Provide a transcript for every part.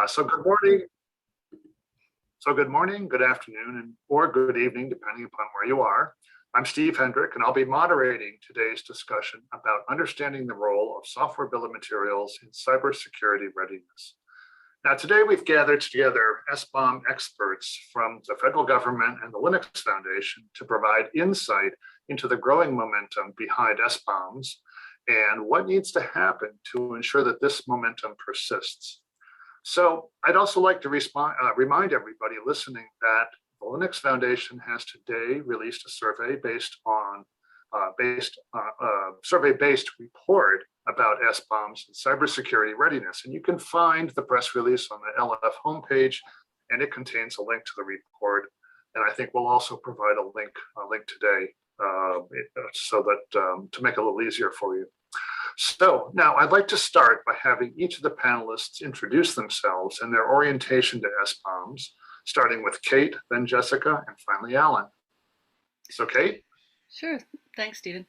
So good morning. So good morning, good afternoon, or good evening, depending upon where you are. I'm Steve Hendrick, and I'll be moderating today's discussion about understanding the role of software bill of materials in cybersecurity readiness. Now, today we've gathered together SBOM experts from the federal government and the Linux Foundation to provide insight into the growing momentum behind SBOMs and what needs to happen to ensure that this momentum persists. So I'd also like to remind everybody listening that the Linux Foundation has today released a survey-based report about SBOMs and cybersecurity readiness. And you can find the press release on the LF homepage, and it contains a link to the report. And I think we'll also provide a link today so that to make it a little easier for you. So now I'd like to start by having each of the panelists introduce themselves and their orientation to SBOMs, starting with Kate, then Jessica, and finally Alan. So Kate? Sure, thanks, Stephen.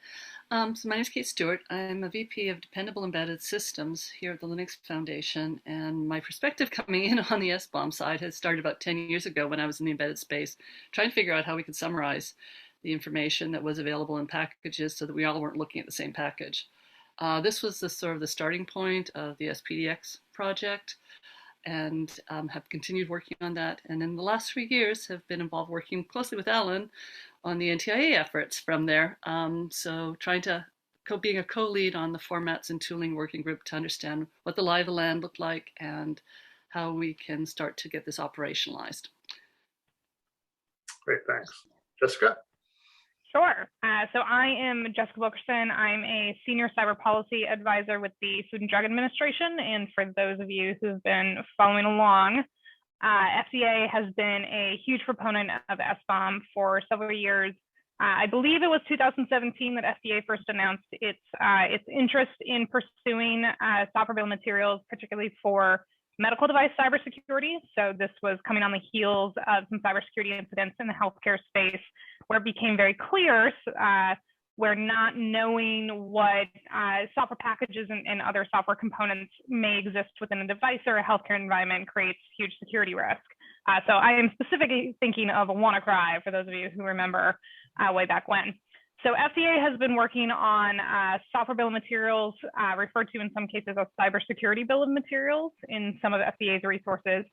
So my name is Kate Stewart. I'm a VP of Dependable Embedded Systems here at the Linux Foundation, and my perspective coming in on the SBOM side has started about 10 years ago when I was in the embedded space, trying to figure out how we could summarize the information that was available in packages so that we all weren't looking at the same package. This was the sort of the starting point of the SPDX project, and have continued working on that. And in the last 3 years have been involved working closely with Alan on the NTIA efforts from there. So trying to, being a co-lead on the formats and tooling working group to understand what the lie of the land looked like and how we can start to get this operationalized. Great, thanks. Jessica? Sure. So I am Jessica Wilkerson. I'm a senior cyber policy advisor with the Food and Drug Administration. And for those of you who've been following along, FDA has been a huge proponent of SBOM for several years. I believe it was 2017 that FDA first announced its interest in pursuing software bill of materials, particularly for medical device cybersecurity. So this was coming on the heels of some cybersecurity incidents in the healthcare space, where it became very clear where not knowing what software packages and other software components may exist within a device or a healthcare environment creates huge security risk. So I am specifically thinking of a WannaCry, for those of you who remember way back when. So FDA has been working on software bill of materials, referred to in some cases as cybersecurity bill of materials in some of FDA's resources.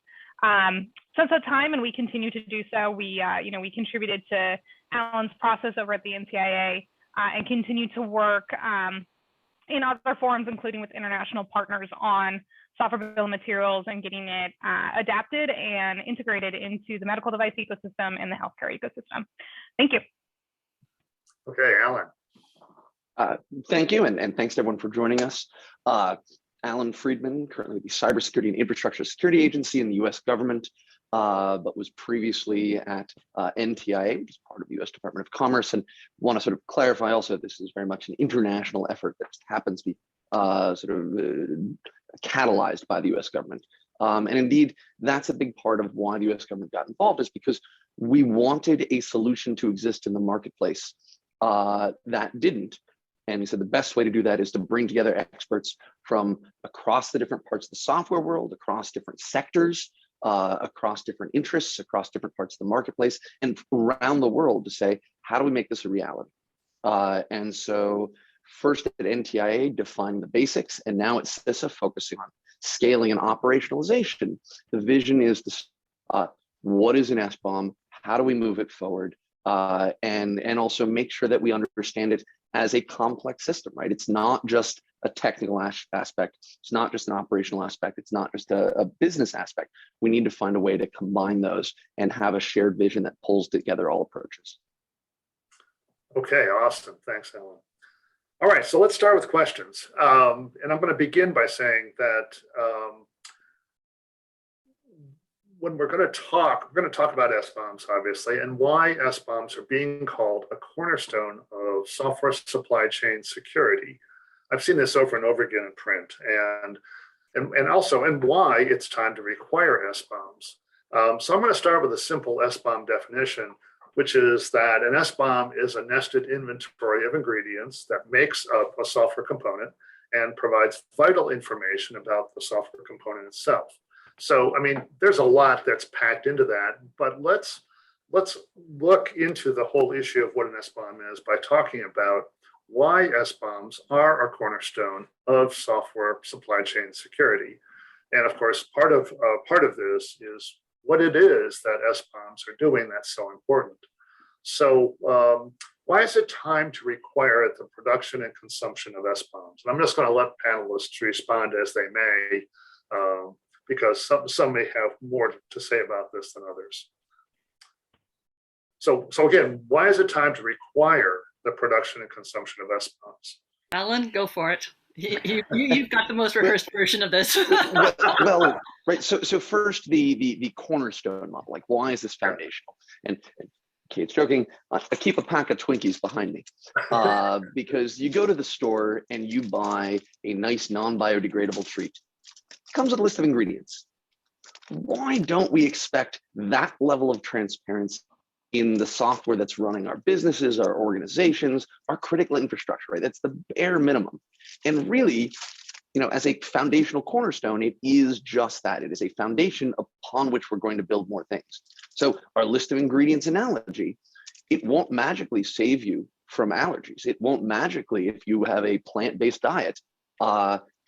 Since that time, and we continue to do so, we contributed to Alan's process over at the NTIA and continue to work in other forums, including with international partners on software bill of materials and getting it adapted and integrated into the medical device ecosystem and the healthcare ecosystem. Thank you. Okay, Alan. Thank you, and thanks to everyone for joining us. Alan Friedman, currently with the Cybersecurity and Infrastructure Security Agency in the US government, but was previously at NTIA, which is part of the US Department of Commerce, and want to sort of clarify also, this is very much an international effort that happens to be catalyzed by the US government. And indeed, that's a big part of why the US government got involved, is because we wanted a solution to exist in the marketplace that didn't. And he said the best way to do that is to bring together experts from across the different parts of the software world, across different sectors, across different interests, across different parts of the marketplace, and around the world to say, how do we make this a reality? And so first at NTIA, defining the basics, and now at CISA, focusing on scaling and operationalization. The vision is to, what is an SBOM? How do we move it forward? And also make sure that we understand it as a complex system, right? It's not just a technical aspect. It's not just an operational aspect. It's not just a business aspect. We need to find a way to combine those and have a shared vision that pulls together all approaches. Okay, awesome. Thanks, Alan. All right, so let's start with questions. And I'm going to begin by saying that when we're going to talk about SBOMs, obviously, and why SBOMs are being called a cornerstone of software supply chain security. I've seen this over and over again in print, and also why it's time to require SBOMs. So I'm going to start with a simple SBOM definition, which is that an SBOM is a nested inventory of ingredients that makes up a software component and provides vital information about the software component itself. So, I mean, there's a lot that's packed into that, but let's look into the whole issue of what an SBOM is by talking about why SBOMs are a cornerstone of software supply chain security. And of course, part of this is what it is that SBOMs are doing that's so important. So why is it time to require the production and consumption of SBOMs? And I'm just going to let panelists respond as they may, because some may have more to say about this than others. So again, why is it time to require the production and consumption of SBOMs? Alan, go for it. You've got the most rehearsed version of this. Well, right. So first, the cornerstone model. Like, why is this foundational? And Kate's joking. I keep a pack of Twinkies behind me because you go to the store and you buy a nice non-biodegradable treat. It comes with a list of ingredients. Why don't we expect that level of transparency in the software that's running our businesses, our organizations, our critical infrastructure, right? That's the bare minimum. And really, as a foundational cornerstone, it is just that. It is a foundation upon which we're going to build more things. So our list of ingredients analogy, it won't magically save you from allergies. It won't magically, if you have a plant-based diet,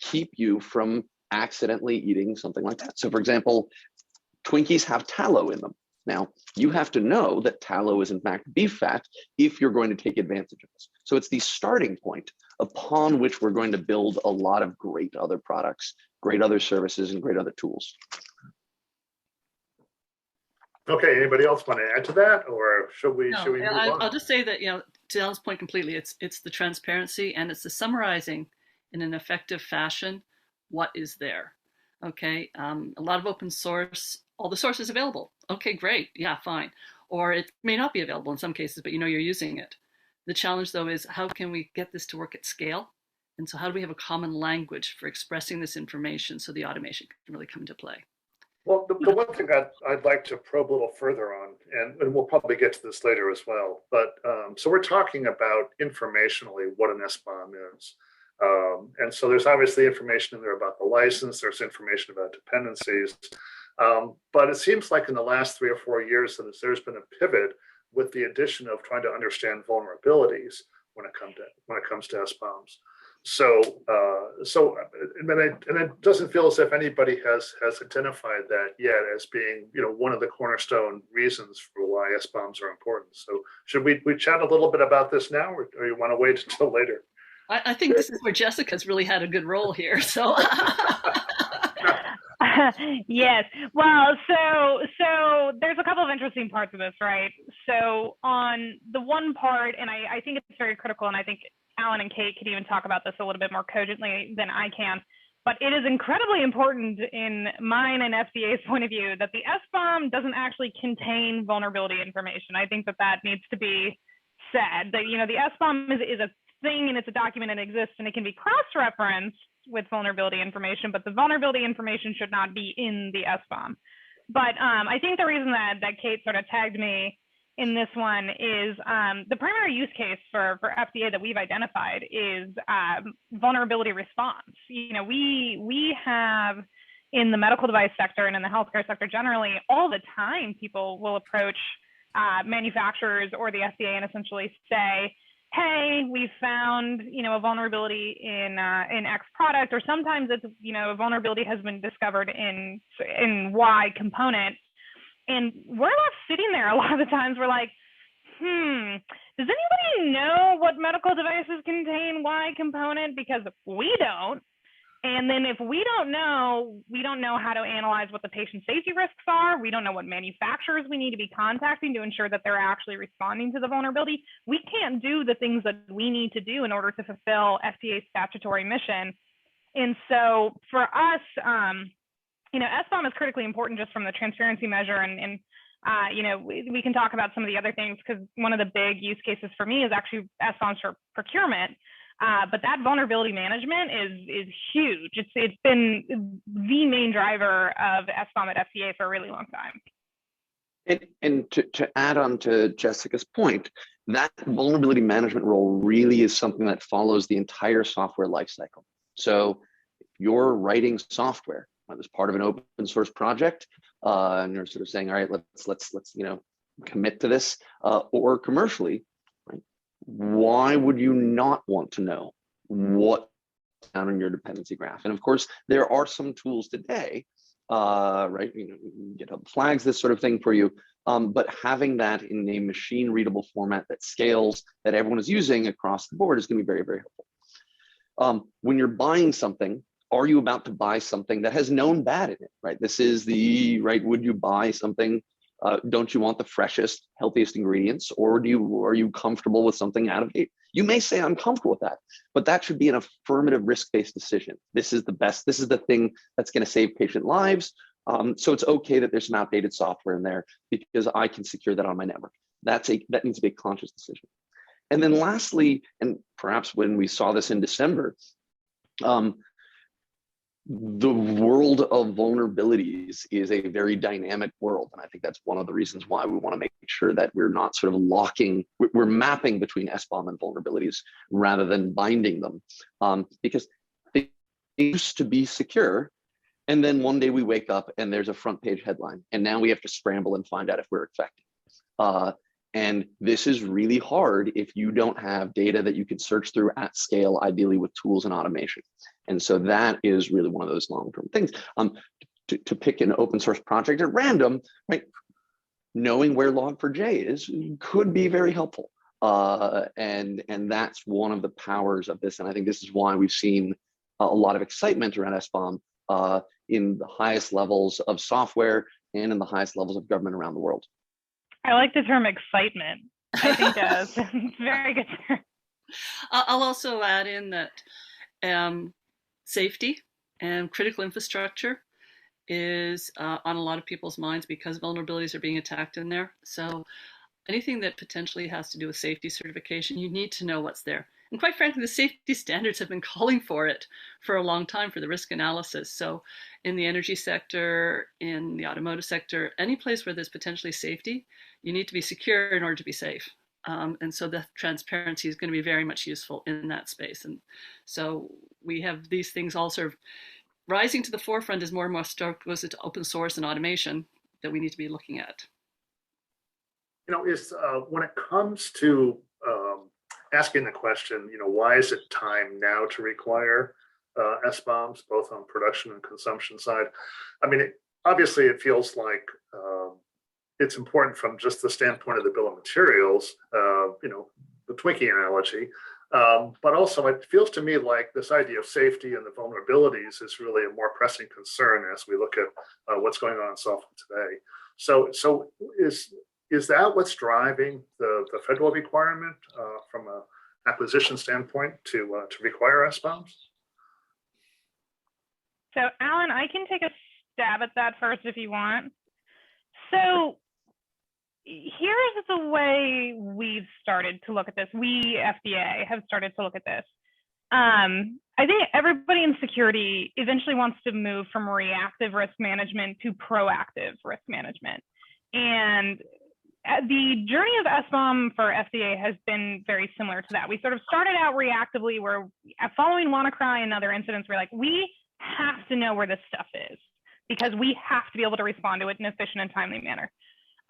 keep you from accidentally eating something like that. So for example, Twinkies have tallow in them. Now, you have to know that tallow is in fact beef fat if you're going to take advantage of this. So it's the starting point upon which we're going to build a lot of great other products, great other services, and great other tools. Okay, anybody else want to add to that, or should we move on? I'll just say that, to Alan's point completely, it's the transparency and it's the summarizing in an effective fashion what is there. Okay, a lot of open source, all the sources available. Okay, great, yeah, fine. Or it may not be available in some cases, but you're using it. The challenge though is how can we get this to work at scale? And so how do we have a common language for expressing this information so the automation can really come into play? Well, the one thing I'd like to probe a little further on, and we'll probably get to this later as well, but so we're talking about informationally what an SBOM is. And so there's obviously information in there about the license, there's information about dependencies, but it seems like in the last 3 or 4 years that there's been a pivot with the addition of trying to understand vulnerabilities when it comes to SBOMs. So and it doesn't feel as if anybody has identified that yet as being one of the cornerstone reasons for why SBOMs are important. So should we chat a little bit about this now, or you want to wait until later? I think this is where Jessica's really had a good role here. So yes. Well, so there's a couple of interesting parts of this, right? So on the one part, and I think it's very critical, and I think Alan and Kate could even talk about this a little bit more cogently than I can, but it is incredibly important in mine and FDA's point of view that the SBOM doesn't actually contain vulnerability information. I think that needs to be said, that, the SBOM is a thing and it's a document and it exists and it can be cross-referenced with vulnerability information, but the vulnerability information should not be in the SBOM. But I think the reason that Kate sort of tagged me in this one is the primary use case for FDA that we've identified is vulnerability response. We have in the medical device sector and in the healthcare sector generally, all the time people will approach manufacturers or the FDA and essentially say, hey, we found, a vulnerability in X product, or sometimes it's, a vulnerability has been discovered in Y component. And we're left sitting there a lot of the times. We're like, does anybody know what medical devices contain Y component? Because we don't. And then if we don't know how to analyze what the patient safety risks are. We don't know what manufacturers we need to be contacting to ensure that they're actually responding to the vulnerability. We can't do the things that we need to do in order to fulfill FDA's statutory mission. And so for us, SBOM is critically important just from the transparency measure. And we can talk about some of the other things because one of the big use cases for me is actually SBOMs for procurement. But that vulnerability management is huge. It's been the main driver of SBOM at FDA for a really long time. And to add on to Jessica's point, that vulnerability management role really is something that follows the entire software lifecycle. So if you're writing software, whether it's part of an open source project, and you're sort of saying, all right, let's commit to this, or commercially, right? Why would you not want to know what's down in your dependency graph? And of course, there are some tools today, right? GitHub flags this sort of thing for you, but having that in a machine readable format that scales, that everyone is using across the board, is going to be very, very helpful. When you're buying something, are you about to buy something that has known bad in it, right? This is the, right, would you buy something, don't you want the freshest, healthiest ingredients, or are you comfortable with something out of date? You may say, I'm comfortable with that, but that should be an affirmative risk-based decision. This is the best, this is the thing that's going to save patient lives. So it's okay that there's some outdated software in there because I can secure that on my network. That needs to be a conscious decision. And then lastly, and perhaps when we saw this in December, the world of vulnerabilities is a very dynamic world. And I think that's one of the reasons why we want to make sure that we're not sort of we're mapping between SBOM and vulnerabilities rather than binding them, because they used to be secure. And then one day we wake up and there's a front page headline, and now we have to scramble and find out if we're infected. And this is really hard if you don't have data that you can search through at scale, ideally with tools and automation. And so that is really one of those long-term things. To pick an open source project at random, right? Knowing where log4j is could be very helpful. And that's one of the powers of this. And I think this is why we've seen a lot of excitement around SBOM in the highest levels of software and in the highest levels of government around the world. I like the term excitement. I think that's a very good term. I'll also add in that safety and critical infrastructure is on a lot of people's minds because vulnerabilities are being attacked in there. So anything that potentially has to do with safety certification, you need to know what's there. And quite frankly, the safety standards have been calling for it for a long time for the risk analysis. So in the energy sector, in the automotive sector, any place where there's potentially safety, you need to be secure in order to be safe. And so the transparency is going to be very much useful in that space. And so we have these things all sort of rising to the forefront as more and more stuff goes into open source and automation that we need to be looking at. When it comes to asking the question, why is it time now to require SBOMs, both on production and consumption side? I mean, obviously it feels like it's important from just the standpoint of the bill of materials, the Twinkie analogy, but also it feels to me like this idea of safety and the vulnerabilities is really a more pressing concern as we look at what's going on in software today. So is that what's driving the federal requirement from an acquisition standpoint to require SBOMs? So Alan, I can take a stab at that first if you want. So here's the way we've started to look at this. We, FDA, have started to look at this. I think everybody in security eventually wants to move from reactive risk management to proactive risk management. And the journey of SBOM for FDA has been very similar to that. We sort of started out reactively where following WannaCry and other incidents, we're like, we have to know where this stuff is because we have to be able to respond to it in an efficient and timely manner.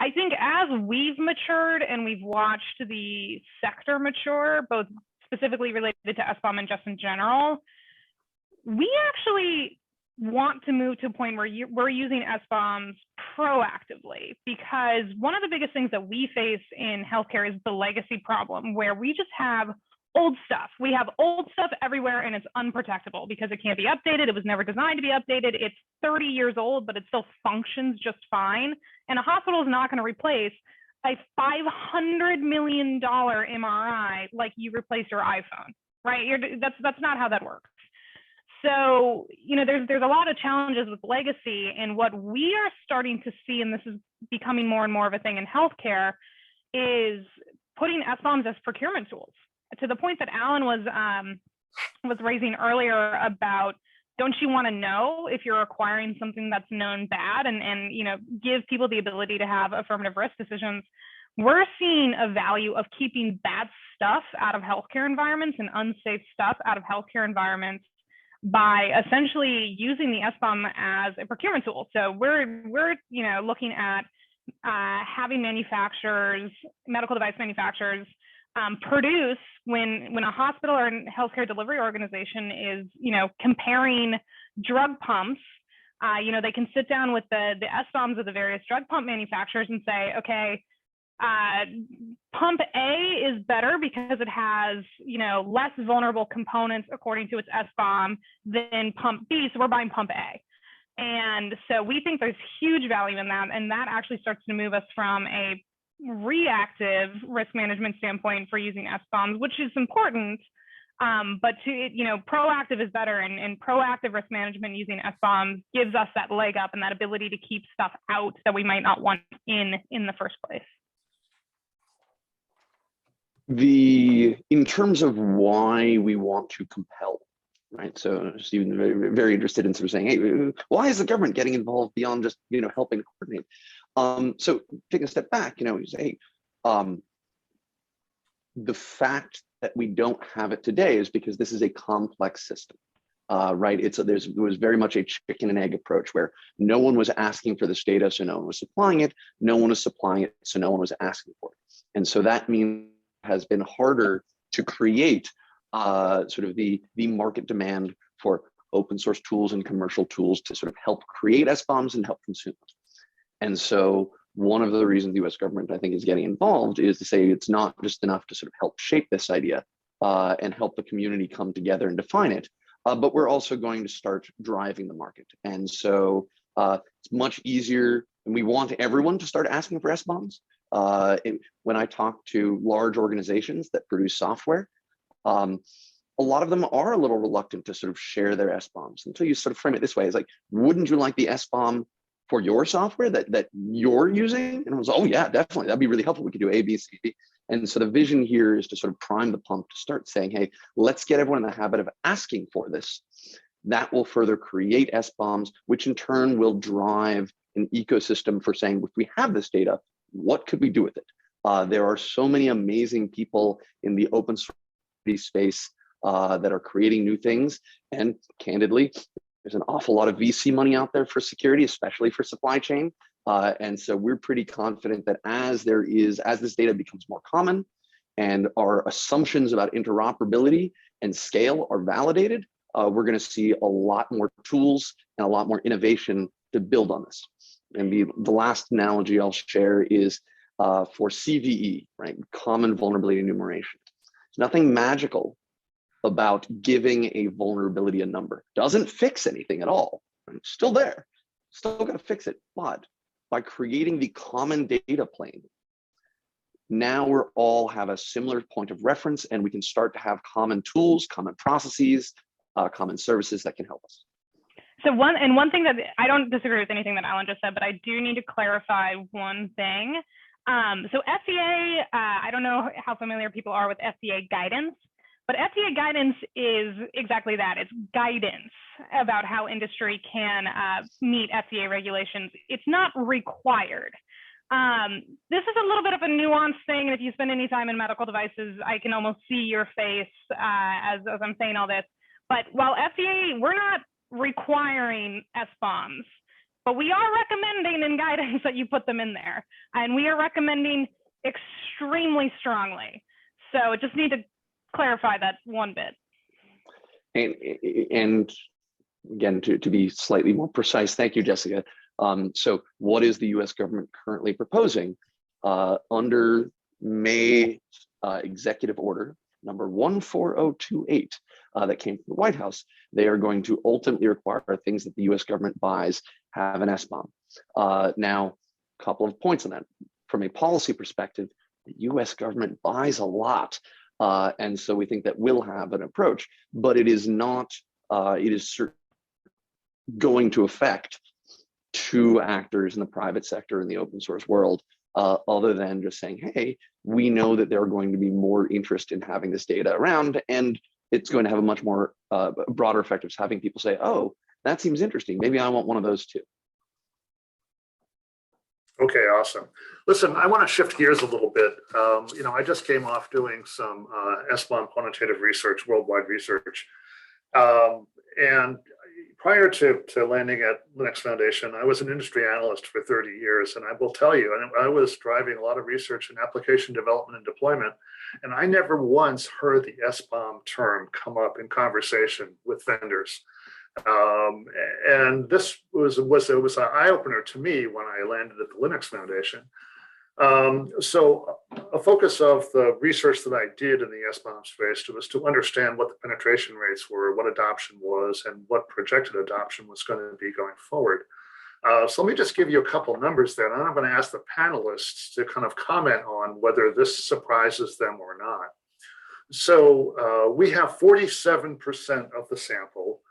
I think as we've matured and we've watched the sector mature, both specifically related to SBOM and just in general, we actually want to move to a point where we're using SBOMs proactively, because one of the biggest things that we face in healthcare is the legacy problem, where we just have old stuff. We have old stuff everywhere and it's unprotectable because it can't be updated. It was never designed to be updated. It's 30 years old, but it still functions just fine. And a hospital is not going to replace a $500 million MRI like you replace your iPhone, right? That's not how that works. So, there's a lot of challenges with legacy, and what we are starting to see, and this is becoming more and more of a thing in healthcare, is putting SBOMs as procurement tools. To the point that Alan was raising earlier about, don't you want to know if you're acquiring something that's known bad and give people the ability to have affirmative risk decisions? We're seeing a value of keeping bad stuff out of healthcare environments and unsafe stuff out of healthcare environments by essentially using the SBOM as a procurement tool. So we're looking at having manufacturers, medical device manufacturers, produce when a hospital or a healthcare delivery organization is comparing drug pumps. They can sit down with the SBOMs of the various drug pump manufacturers and say, okay, pump A is better because it has, less vulnerable components according to its SBOM than pump B, so we're buying pump A. And so we think there's huge value in that, and that actually starts to move us from a reactive risk management standpoint for using SBOMs, which is important, but proactive is better, and proactive risk management using SBOMs gives us that leg up and that ability to keep stuff out that we might not want in the first place. In terms of why we want to compel, right? So Stephen, very, very interested in sort of saying, hey, why is the government getting involved beyond just helping coordinate? So taking a step back, you say, the fact that we don't have it today is because this is a complex system, right? It was very much a chicken and egg approach where no one was asking for this data, so no one was supplying it. No one was supplying it, so no one was asking for it. And so that means it has been harder to create sort of the market demand for open source tools and commercial tools to sort of help create SBOMs and help consume them. And so one of the reasons the US government, I think, is getting involved is to say it's not just enough to sort of help shape this idea and help the community come together and define it, but we're also going to start driving the market. And so it's much easier, and we want everyone to start asking for SBOMs. When I talk to large organizations that produce software, a lot of them are a little reluctant to sort of share their SBOMs until you sort of frame it this way. It's like, wouldn't you like the SBOM for your software that you're using? And I was, oh yeah, definitely. That'd be really helpful. We could do A, B, C, D. And so the vision here is to sort of prime the pump to start saying, hey, let's get everyone in the habit of asking for this. That will further create SBOMs, which in turn will drive an ecosystem for saying, if we have this data, what could we do with it? There are so many amazing people in the open source space that are creating new things. And candidly, there's an awful lot of VC money out there for security, especially for supply chain. And so we're pretty confident that as this data becomes more common and our assumptions about interoperability and scale are validated, we're going to see a lot more tools and a lot more innovation to build on this. And the last analogy I'll share is for CVE, right? Common vulnerability enumeration. There's nothing magical about giving a vulnerability a number. Doesn't fix anything at all. It's still there. Still got to fix it. But by creating the common data plane, now we're all have a similar point of reference, and we can start to have common tools, common processes, common services that can help us. So one thing that I don't disagree with anything that Alan just said, but I do need to clarify one thing. So FDA, I don't know how familiar people are with FDA guidance, but FDA guidance is exactly that. It's guidance about how industry can meet FDA regulations. It's not required. This is a little bit of a nuanced thing. And if you spend any time in medical devices, I can almost see your face as I'm saying all this. But while FDA, we're not requiring SBOMs, but we are recommending in guidance that you put them in there. And we are recommending extremely strongly. So just need to clarify that one bit. And again, to be slightly more precise, thank you, Jessica. So what is the US government currently proposing? Under May executive order number 14028 that came from the White House, they are going to ultimately require things that the US government buys have an SBOM. Now, a couple of points on that. From a policy perspective, the US government buys a lot. And so we think that will have an approach, but it is not, it is going to affect two actors in the private sector in the open source world, other than just saying, hey, we know that there are going to be more interest in having this data around, and it's going to have a much more broader effect of having people say, oh, that seems interesting. Maybe I want one of those too. Okay, awesome. Listen, I want to shift gears a little bit. I just came off doing some SBOM quantitative research, worldwide research. And prior to landing at Linux Foundation, I was an industry analyst for 30 years. And I will tell you, and I was driving a lot of research in application development and deployment. And I never once heard the SBOM term come up in conversation with vendors. And this was an eye-opener to me when I landed at the Linux Foundation. So a focus of the research that I did in the SBOM space was to understand what the penetration rates were, what adoption was, and what projected adoption was going to be going forward. So let me just give you a couple numbers there, and then I'm going to ask the panelists to kind of comment on whether this surprises them or not. So we have 47% of the sample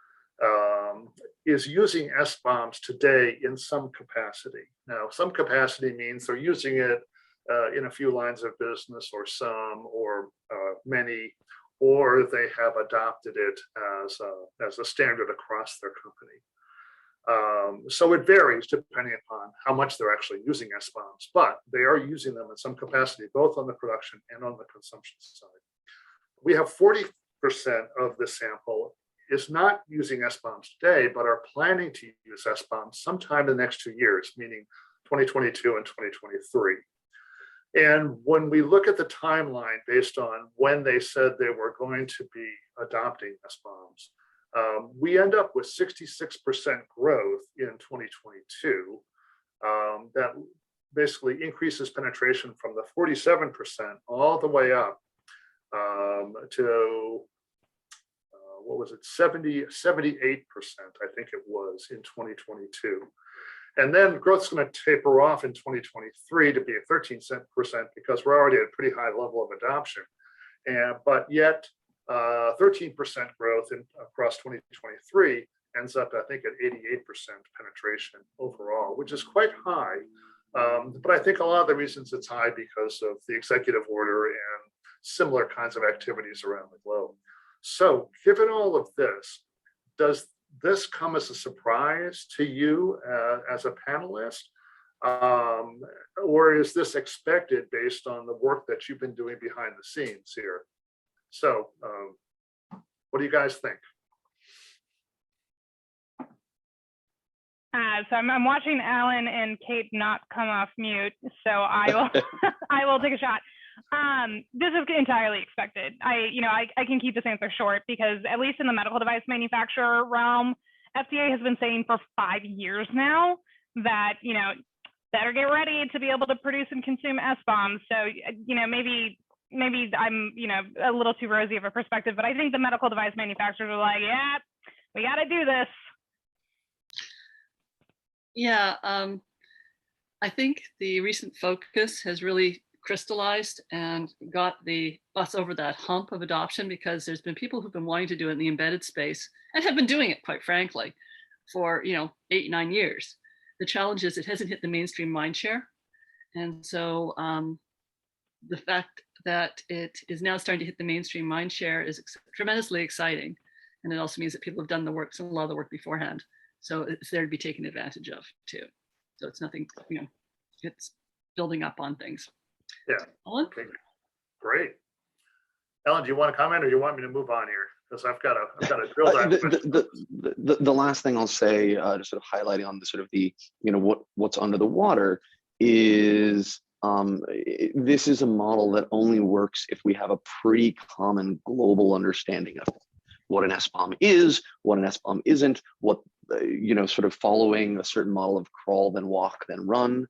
is using SBOMs today in some capacity. Now, some capacity means they're using it in a few lines of business, or some, or many, or they have adopted it as a standard across their company. So it varies depending upon how much they're actually using SBOMs, but they are using them in some capacity, both on the production and on the consumption side. We have 40% of the sample is not using SBOMs today, but are planning to use SBOMs sometime in the next 2 years, meaning 2022 and 2023. And when we look at the timeline based on when they said they were going to be adopting SBOMs, we end up with 66% growth in 2022. That basically increases penetration from the 47% all the way up to what was it, 78%, I think it was, in 2022. And then growth is going to taper off in 2023 to be at 13% because we're already at a pretty high level of adoption. But yet 13% growth across 2023 ends up, I think, at 88% penetration overall, which is quite high. But I think a lot of the reasons it's high because of the executive order and similar kinds of activities around the globe. So given all of this, does this come as a surprise to you as a panelist? Or is this expected based on the work that you've been doing behind the scenes here? So what do you guys think? So I'm watching Alan and Kate not come off mute, so I will I will take a shot. This is entirely expected. I can keep this answer short because at least in the medical device manufacturer realm, FDA has been saying for 5 years now that, better get ready to be able to produce and consume SBOMs. So, maybe I'm, a little too rosy of a perspective, but I think the medical device manufacturers are like, yeah, we got to do this. Yeah, I think the recent focus has really crystallized and got us over that hump of adoption, because there's been people who've been wanting to do it in the embedded space and have been doing it, quite frankly, for 8-9 years. The challenge is it hasn't hit the mainstream mindshare, and so the fact that it is now starting to hit the mainstream mindshare is tremendously exciting, and it also means that people have done the work, a lot of the work beforehand, so it's there to be taken advantage of too. So it's nothing, it's building up on things. Yeah. Alan? Okay. Great. Ellen, do you want to comment, or do you want me to move on here? Because I've got to drill that. The last thing I'll say, just sort of highlighting on the sort of the what's under the water, is this is a model that only works if we have a pretty common global understanding of what an SBOM is, what an SBOM isn't, what sort of following a certain model of crawl, then walk, then run.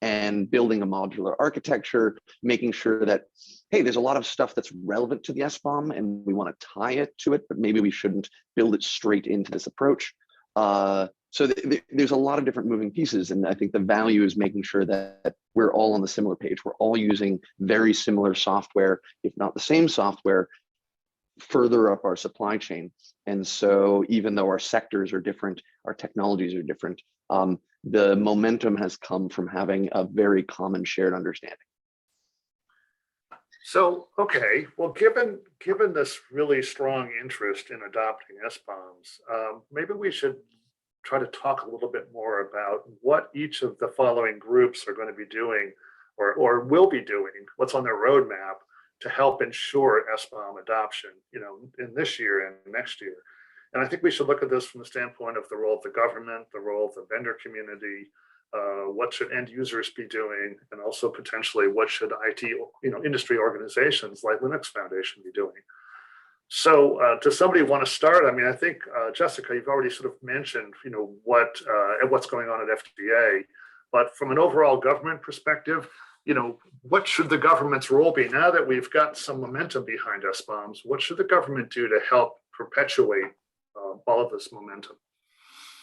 And building a modular architecture, making sure that, hey, there's a lot of stuff that's relevant to the SBOM and we want to tie it to it, but maybe we shouldn't build it straight into this approach. So there's a lot of different moving pieces. And I think the value is making sure that we're all on the similar page. We're all using very similar software, if not the same software, further up our supply chain. And so even though our sectors are different, our technologies are different, the momentum has come from having a very common shared understanding. So, okay, well, given this really strong interest in adopting SBOMs, maybe we should try to talk a little bit more about what each of the following groups are going to be doing or will be doing, what's on their roadmap to help ensure SBOM adoption, in this year and next year. And I think we should look at this from the standpoint of the role of the government, the role of the vendor community, what should end users be doing, and also potentially what should IT, industry organizations like Linux Foundation be doing. So does somebody want to start? I mean, I think, Jessica, you've already sort of mentioned, what's going on at FDA, but from an overall government perspective, what should the government's role be now that we've got some momentum behind SBOMs? What should the government do to help perpetuate all of this momentum?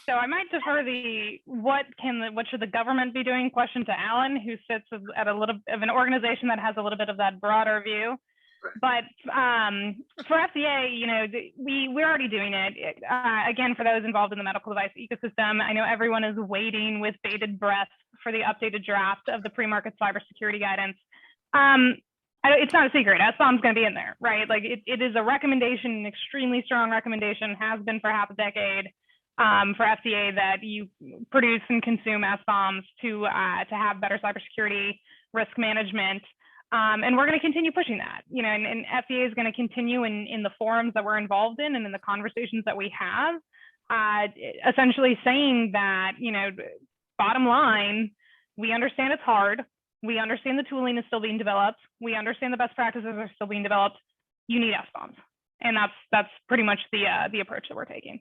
So I might defer the what should the government be doing question to Alan, who sits at a little of an organization that has a little bit of that broader view. But for FDA, we're already doing it. Again, for those involved in the medical device ecosystem, I know everyone is waiting with bated breath for the updated draft of the pre-market cybersecurity guidance. It's not a secret. SBOM is going to be in there, right? Like it is a recommendation, an extremely strong recommendation, has been for half a decade for FDA that you produce and consume SBOMs to have better cybersecurity risk management. And we're going to continue pushing that, and FDA is going to continue in the forums that we're involved in and in the conversations that we have, essentially saying that, bottom line, we understand it's hard. We understand the tooling is still being developed. We understand the best practices are still being developed. You need SBOMs. And that's pretty much the approach that we're taking.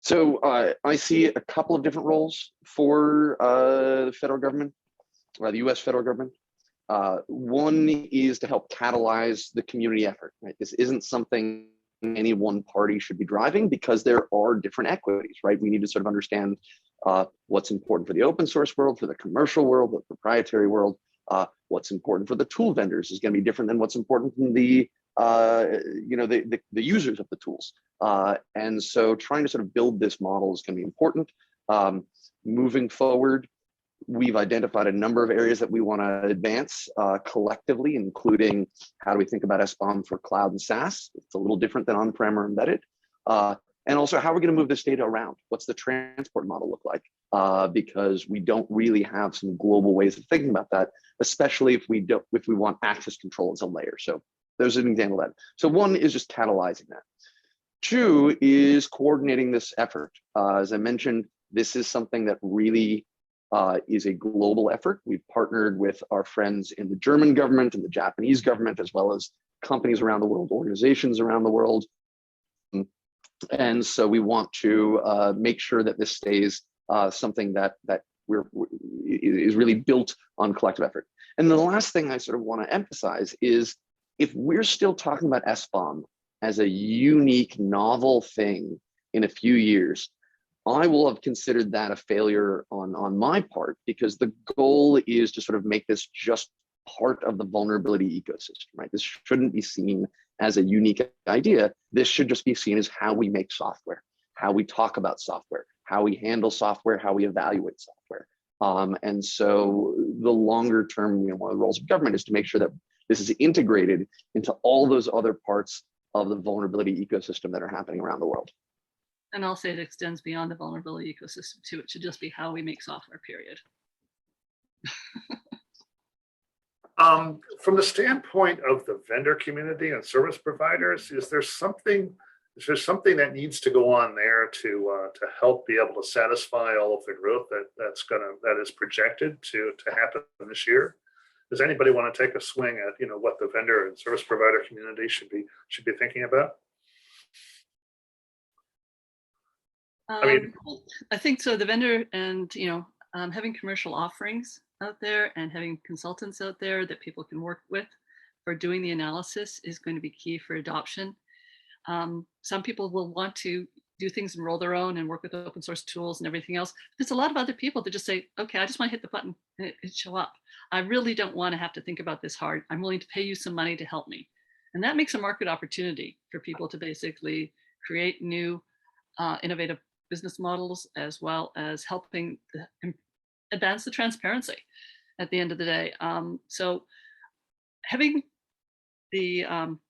So I see a couple of different roles for the federal government, the U.S. federal government. One is to help catalyze the community effort. Right? This isn't something any one party should be driving because there are different equities, right? We need to sort of understand what's important for the open source world, for the commercial world, the proprietary world. What's important for the tool vendors is going to be different than what's important from the users of the tools. And so trying to sort of build this model is going to be important. Moving forward, we've identified a number of areas that we want to advance collectively, including how do we think about SBOM for cloud and SaaS? It's a little different than on-prem or embedded. And also, how are we going to move this data around? What's the transport model look like? Because we don't really have some global ways of thinking about that, especially if we want access control as a layer. So there's an example of that. So one is just catalyzing that. Two is coordinating this effort. As I mentioned, this is something that really is a global effort. We've partnered with our friends in the German government and the Japanese government, as well as companies around the world, organizations around the world. And so we want to make sure that this stays something that is really built on collective effort. And the last thing I sort of want to emphasize is if we're still talking about SBOM as a unique, novel thing in a few years, I will have considered that a failure on my part, because the goal is to sort of make this just part of the vulnerability ecosystem, right? This shouldn't be seen as a unique idea. This should just be seen as how we make software, how we talk about software, how we handle software, how we evaluate software. And so the longer term, one of the roles of government is to make sure that this is integrated into all those other parts of the vulnerability ecosystem that are happening around the world. And I'll say it extends beyond the vulnerability ecosystem too. It should just be how we make software, period. From the standpoint of the vendor community and service providers, is there something that needs to go on there to help be able to satisfy all of the growth that is projected to happen this year? Does anybody want to take a swing at what the vendor and service provider community should be thinking about? I think so. The vendor and having commercial offerings out there and having consultants out there that people can work with for doing the analysis is going to be key for adoption. Some people will want to do things and roll their own and work with open source tools and everything else. There's a lot of other people that just say, okay, I just want to hit the button and it show up. I really don't want to have to think about this hard. I'm willing to pay you some money to help me. And that makes a market opportunity for people to basically create new innovative business models, as well as helping advance the transparency at the end of the day. So having the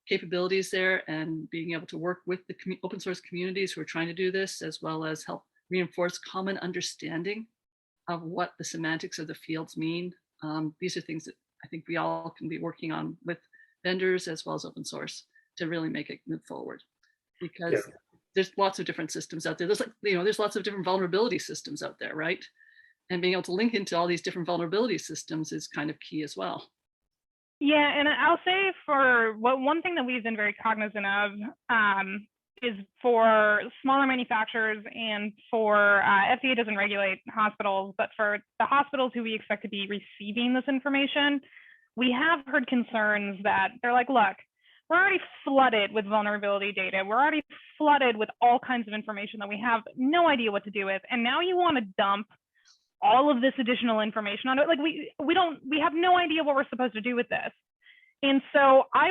capabilities there and being able to work with the open source communities who are trying to do this, as well as help reinforce common understanding of what the semantics of the fields mean. These are things that I think we all can be working on with vendors as well as open source to really make it move forward, because Yeah. there's lots of different systems out there. There's there's lots of different vulnerability systems out there, right? And being able to link into all these different vulnerability systems is kind of key as well. Yeah, and I'll say one thing that we've been very cognizant of is for smaller manufacturers and for FDA doesn't regulate hospitals, but for the hospitals who we expect to be receiving this information, we have heard concerns that they're like, look, we're already flooded with vulnerability data. We're already flooded with all kinds of information that we have no idea what to do with. And now you want to dump all of this additional information on it. Like we have no idea what we're supposed to do with this. And so I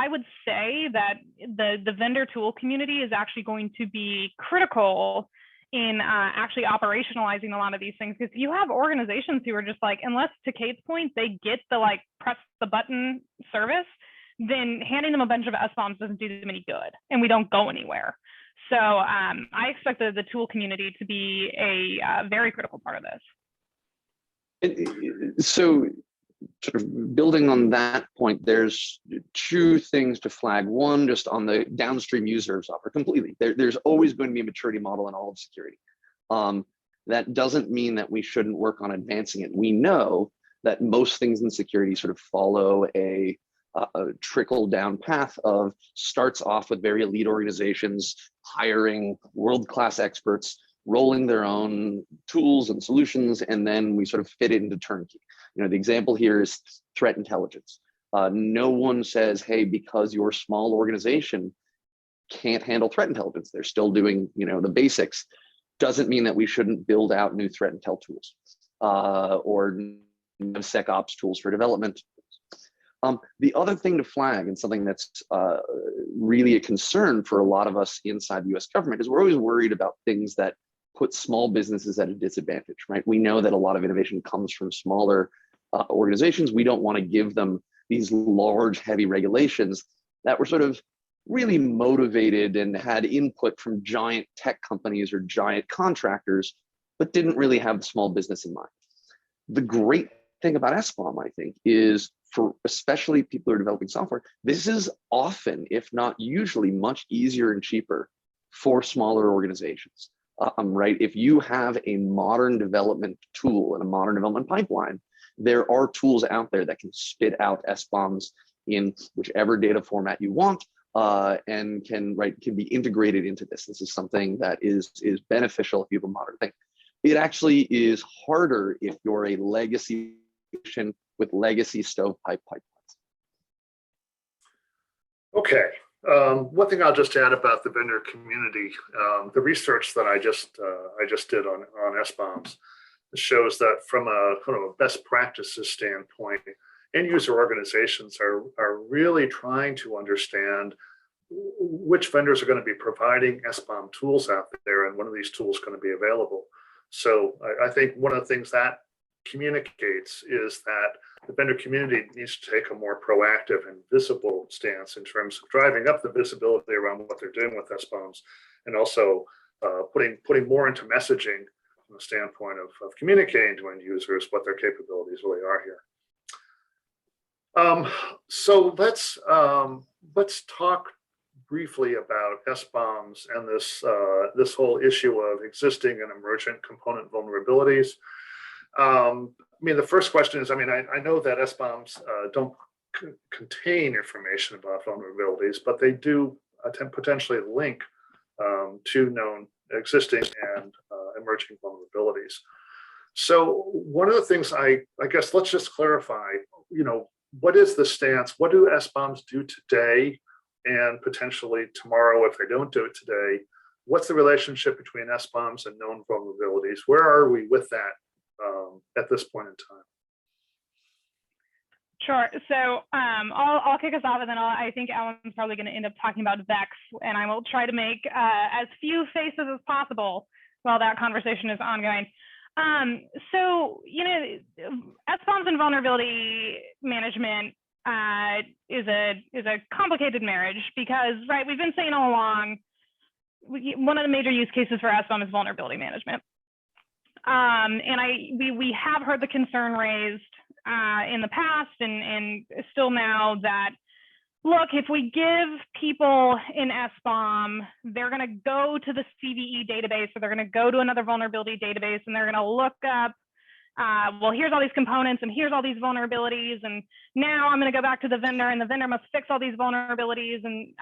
would say that the vendor tool community is actually going to be critical in actually operationalizing a lot of these things, because you have organizations who are just like, unless, to Kate's point, they get the like press the button service, then handing them a bunch of SBOMs doesn't do them any good, and we don't go anywhere. So I expect the tool community to be a very critical part of this. So sort of building on that point, there's two things to flag. One, just on the downstream user of software completely. There's always going to be a maturity model in all of security. That doesn't mean that we shouldn't work on advancing it. We know that most things in security sort of follow a trickle down path of starts off with very elite organizations hiring world-class experts, rolling their own tools and solutions, and then we sort of fit it into turnkey. You know, the example here is threat intelligence. No one says, hey, because your small organization can't handle threat intelligence, they're still doing, you know, the basics, doesn't mean that we shouldn't build out new threat intel tools or SecOps tools for development. The other thing to flag, and something that's really a concern for a lot of us inside the US government, is we're always worried about things that put small businesses at a disadvantage, right? We know that a lot of innovation comes from smaller organizations. We don't want to give them these large, heavy regulations that were sort of really motivated and had input from giant tech companies or giant contractors, but didn't really have the small business in mind. The great thing about SBOM, I think, is for especially people who are developing software, this is often, if not usually, much easier and cheaper for smaller organizations. Right? If you have a modern development tool and a modern development pipeline, there are tools out there that can spit out SBOMs in whichever data format you want, and can be integrated into this. This is something that is beneficial if you have a modern thing. It actually is harder if you're a legacy with legacy stovepipe pipelines. Okay. One thing I'll just add about the vendor community, the research that I just did on SBOMs shows that from a kind of a best practices standpoint, end user organizations are really trying to understand which vendors are going to be providing SBOM tools out there and when are these tools going to be available. So I think one of the things that communicates is that the vendor community needs to take a more proactive and visible stance in terms of driving up the visibility around what they're doing with SBOMs, and also putting more into messaging from the standpoint of communicating to end users what their capabilities really are here. So let's talk briefly about SBOMs and this whole issue of existing and emergent component vulnerabilities. I mean, the first question is, I mean, I know that SBOMs don't contain information about vulnerabilities, but they do potentially link to known existing and emerging vulnerabilities. So one of the things I guess, let's just clarify, you know, what is the stance? What do SBOMs do today and potentially tomorrow if they don't do it today? What's the relationship between SBOMs and known vulnerabilities? Where are we with that at this point in time? Sure. So I'll kick us off, and then I think Alan's probably going to end up talking about VEX, and I will try to make as few faces as possible while that conversation is ongoing. So, you know, SBOMs and vulnerability management is a complicated marriage because, right, we've been saying all along, one of the major use cases for SBOM is vulnerability management. And we have heard the concern raised in the past and still now that look, if we give people an SBOM, they're going to go to the CVE database, or they're going to go to another vulnerability database, and they're going to look up, well, here's all these components, and here's all these vulnerabilities, and now I'm going to go back to the vendor, and the vendor must fix all these vulnerabilities, and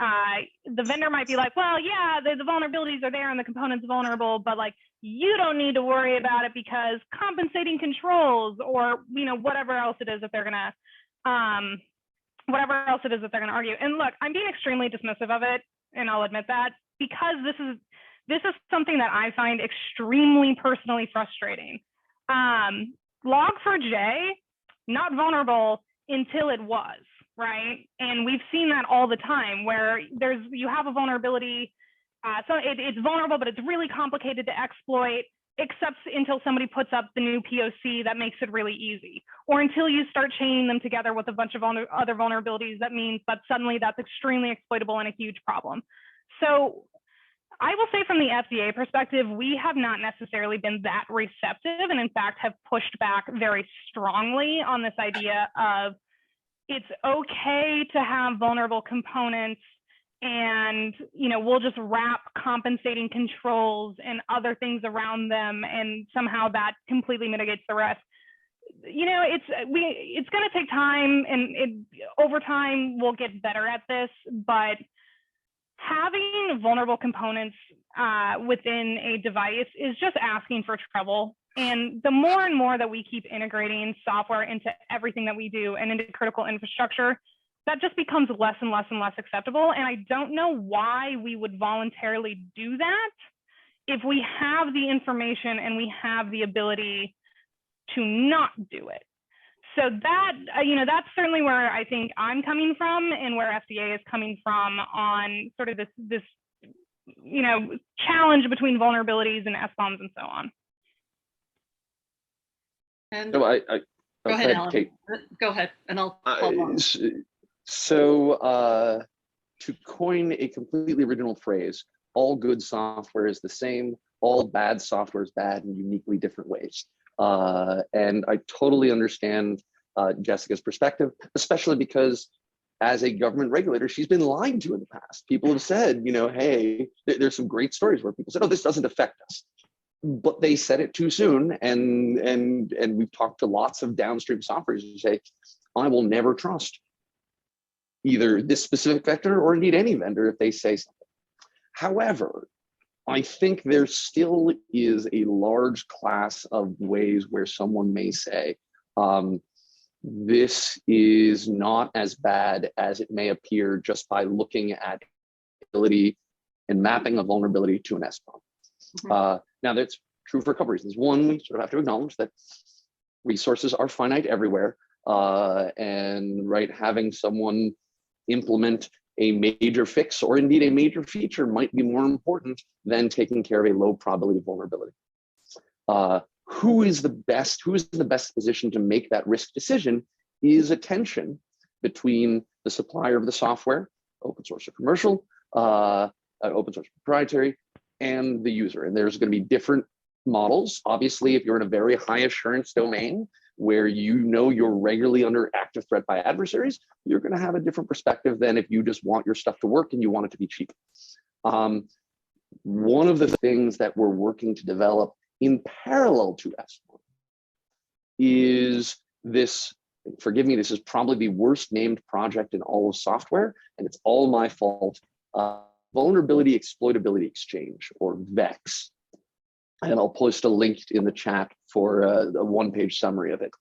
the vendor might be like, well, yeah, the vulnerabilities are there, and the component's vulnerable, but like, you don't need to worry about it because compensating controls, or whatever else it is that they're going to argue. And look, I'm being extremely dismissive of it, and I'll admit that, because this is something that I find extremely personally frustrating. Log4j, not vulnerable until it was, right? And we've seen that all the time, where you have a vulnerability, so it's vulnerable, but it's really complicated to exploit, except until somebody puts up the new POC that makes it really easy, or until you start chaining them together with a bunch of other vulnerabilities. That means that suddenly that's extremely exploitable and a huge problem. So I will say, from the FDA perspective, we have not necessarily been that receptive, and in fact have pushed back very strongly on this idea of it's okay to have vulnerable components, and we'll just wrap compensating controls and other things around them, and somehow that completely mitigates the rest. It's going to take time, and over time we'll get better at this, but having vulnerable components within a device is just asking for trouble. And the more and more that we keep integrating software into everything that we do and into critical infrastructure, that just becomes less and less and less acceptable. And I don't know why we would voluntarily do that if we have the information and we have the ability to not do it. So that, that's certainly where I think I'm coming from, and where FDA is coming from on sort of this challenge between vulnerabilities and SBOMs and so on. And No, go ahead, Alan. Kate. Go ahead, and I'll follow on. So to coin a completely original phrase, all good software is the same, all bad software is bad in uniquely different ways. And I totally understand Jessica's perspective, especially because as a government regulator, she's been lied to in the past. People have said, hey, there's some great stories where people said, oh, this doesn't affect us. But they said it too soon. And we've talked to lots of downstream softwares who say, I will never trust either this specific vendor or indeed any vendor if they say something. However, I think there still is a large class of ways where someone may say, this is not as bad as it may appear just by looking at ability and mapping a vulnerability to an SBOM. Mm-hmm. Now that's true for a couple reasons. One, we sort of have to acknowledge that resources are finite everywhere, and having someone implement a major fix or indeed a major feature might be more important than taking care of a low probability vulnerability. Who is the best position to make that risk decision is a tension between the supplier of the software, open source or commercial, open source proprietary, and the user. And there's going to be different models. Obviously, if you're in a very high assurance domain where you're regularly under active threat by adversaries, you're going to have a different perspective than if you just want your stuff to work and you want it to be cheap. One of the things that we're working to develop in parallel to SBOM is this, forgive me, this is probably the worst named project in all of software, and it's all my fault, Vulnerability Exploitability Exchange, or VEX. And I'll post a link in the chat for a one-page summary of it.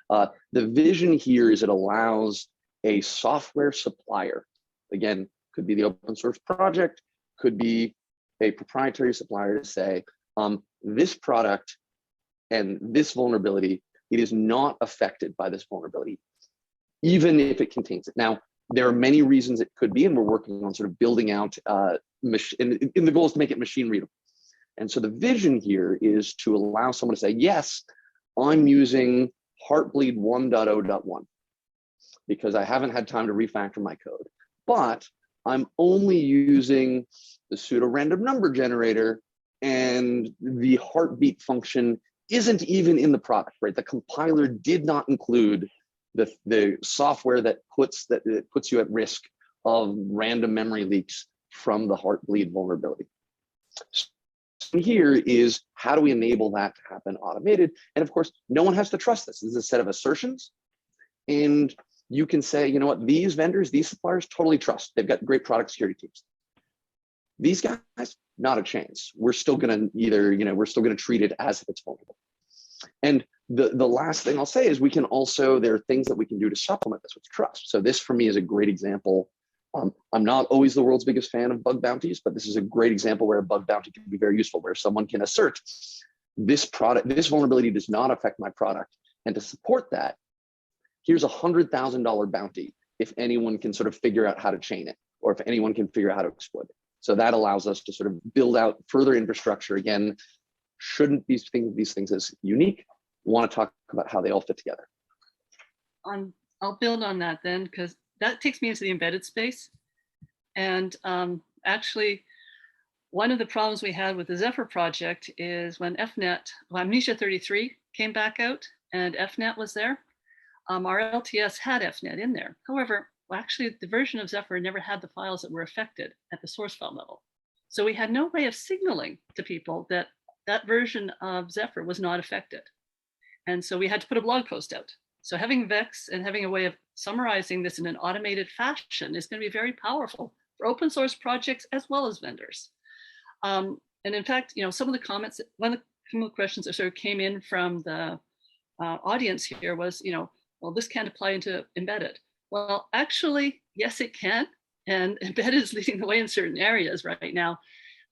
The vision here is it allows a software supplier, again, could be the open source project, could be a proprietary supplier, to say, this product and this vulnerability, it is not affected by this vulnerability, even if it contains it. Now, there are many reasons it could be, and we're working on sort of building out, and the goal is to make it machine readable. And so the vision here is to allow someone to say, yes, I'm using Heartbleed 1.0.1 because I haven't had time to refactor my code, but I'm only using the pseudo random number generator, and the heartbeat function isn't even in the product, right? The compiler did not include the software that puts you at risk of random memory leaks from the Heartbleed vulnerability. So here is how do we enable that to happen automated? And of course, no one has to trust this. This is a set of assertions. And you can say, you know what, these vendors, these suppliers, totally trust. They've got great product security teams. These guys, not a chance. We're still going to either, we're still going to treat it as if it's vulnerable. And the last thing I'll say is we can also, there are things that we can do to supplement this with trust. So this for me is a great example. I'm not always the world's biggest fan of bug bounties, but this is a great example where a bug bounty can be very useful, where someone can assert this vulnerability does not affect my product. And to support that, here's a $100,000 bounty if anyone can sort of figure out how to chain it, or if anyone can figure out how to exploit it. So that allows us to sort of build out further infrastructure. Again, shouldn't these things as unique, want to talk about how they all fit together. I'll build on that then, because that takes me into the embedded space. And actually, one of the problems we had with the Zephyr project is when Amnesia 33 came back out and FNet was there, our LTS had FNet in there. However, actually, the version of Zephyr never had the files that were affected at the source file level. So we had no way of signaling to people that that version of Zephyr was not affected. And so we had to put a blog post out. So having Vex and having a way of summarizing this in an automated fashion is going to be very powerful for open source projects as well as vendors. And in fact, some of the comments, one of the questions that sort of came in from the audience here was, well, this can't apply into embedded. Well, actually, yes, it can. And embedded is leading the way in certain areas right now.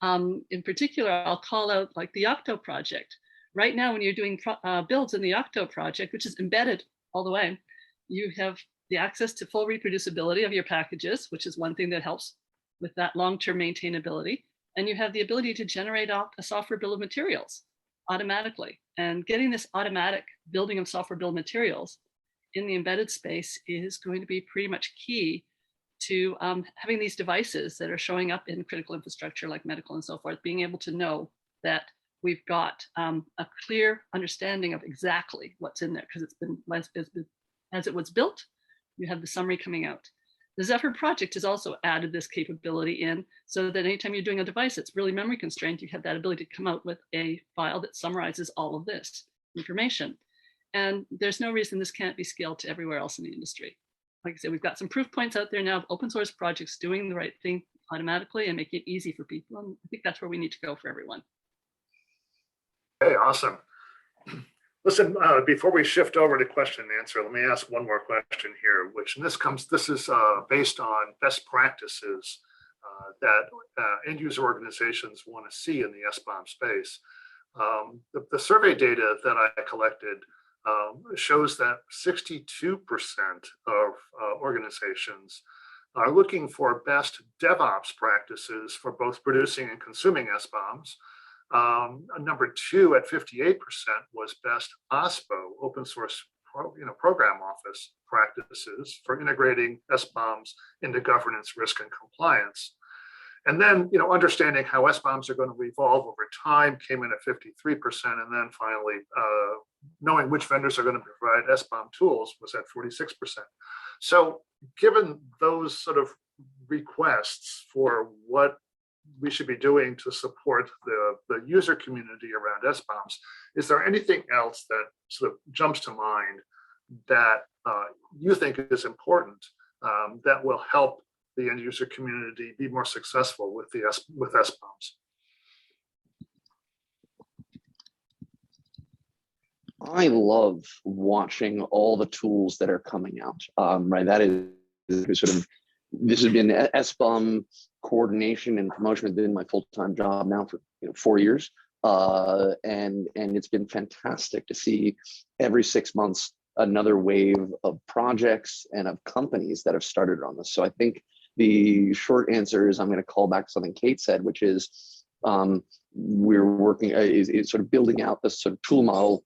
In particular, I'll call out like the Octo project. Right now, when you're doing builds in the Octo project, which is embedded all the way, you have the access to full reproducibility of your packages, which is one thing that helps with that long-term maintainability. And you have the ability to generate a software bill of materials automatically. And getting this automatic building of software bill of materials in the embedded space is going to be pretty much key to having these devices that are showing up in critical infrastructure like medical and so forth, being able to know that we've got a clear understanding of exactly what's in there, because it's been, as it was built, you have the summary coming out. The Zephyr project has also added this capability in so that anytime you're doing a device that's really memory constrained, you have that ability to come out with a file that summarizes all of this information. And there's no reason this can't be scaled to everywhere else in the industry. Like I said, we've got some proof points out there now of open source projects doing the right thing automatically and making it easy for people. And I think that's where we need to go for everyone. Okay, awesome. Listen, before we shift over to question and answer, let me ask one more question here, this is based on best practices that end user organizations want to see in the SBOM space. The survey data that I collected shows that 62% of organizations are looking for best DevOps practices for both producing and consuming SBOMs. Number two at 58% was best OSPO, open source program office practices for integrating SBOMs into governance, risk, and compliance. And then, understanding how SBOMs are going to evolve over time came in at 53%. And then finally, knowing which vendors are going to provide SBOM tools was at 46%. So given those sort of requests for what we should be doing to support the user community around SBOMs, is there anything else that sort of jumps to mind that you think is important that will help the end user community be more successful with SBOMs? I love watching all the tools that are coming out. Right, that is sort of, this has been SBOM coordination and promotion has been my full-time job now for 4 years, and it's been fantastic to see every 6 months another wave of projects and of companies that have started on this. So I think the short answer is I'm going to call back something Kate said, which is we're working is sort of building out this sort of tool model.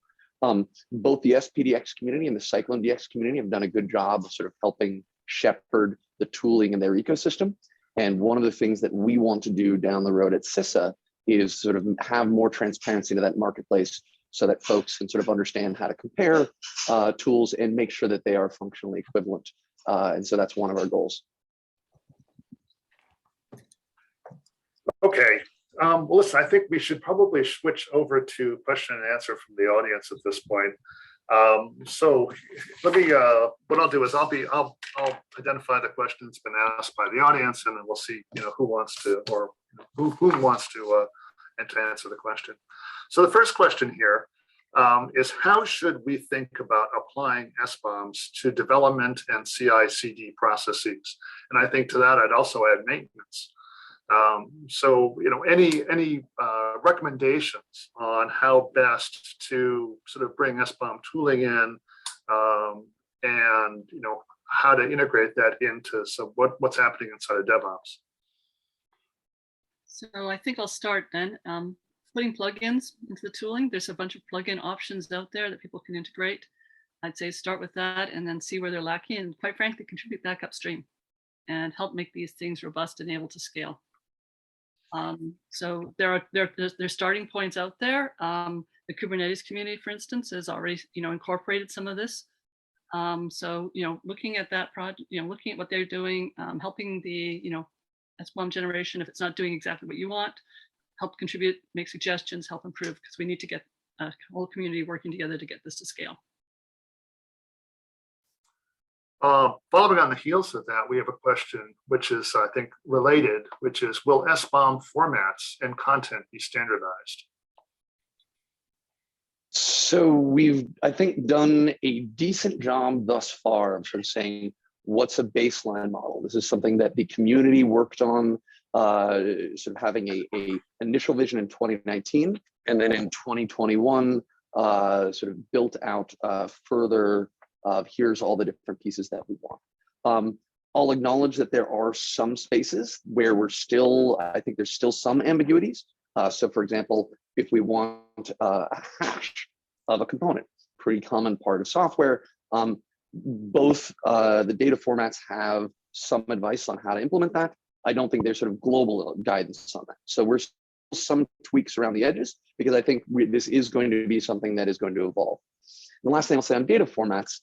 Both the SPDX community and the Cyclone DX community have done a good job of sort of helping shepherd the tooling in their ecosystem. And one of the things that we want to do down the road at CISA is sort of have more transparency to that marketplace so that folks can sort of understand how to compare tools and make sure that they are functionally equivalent. And so that's one of our goals. Okay. Well, listen, I think we should probably switch over to question and answer from the audience at this point. So let me, what I'll do is I'll identify the question that's been asked by the audience, and then we'll see, who wants to, or who wants to, and to answer the question. So the first question here is, how should we think about applying SBOMs to development and CI/CD processes? And I think to that, I'd also add maintenance. So, any recommendations on how best to sort of bring SBOM tooling in, and how to integrate that into what's happening inside of DevOps. So I think I'll start then. Putting plugins into the tooling. There's a bunch of plugin options out there that people can integrate. I'd say start with that and then see where they're lacking, and quite frankly, contribute back upstream and help make these things robust and able to scale. So there's starting points out there. The Kubernetes community, for instance, has already incorporated some of this. So looking at that project, looking at what they're doing, helping the SBOM generation if it's not doing exactly what you want, help contribute, make suggestions, help improve, because we need to get a whole community working together to get this to scale. Following on the heels of that, we have a question which is, I think, related, which is, will SBOM formats and content be standardized? So we've, I think, done a decent job thus far of sort of saying, what's a baseline model? This is something that the community worked on, sort of having a initial vision in 2019, and then in 2021, sort of built out further. Here's all the different pieces that we want. I'll acknowledge that there are some spaces where I think there's still some ambiguities. So for example, if we want a hash of a component, pretty common part of software, both the data formats have some advice on how to implement that. I don't think there's sort of global guidance on that. So we're still some tweaks around the edges, because I think this is going to be something that is going to evolve. The last thing I'll say on data formats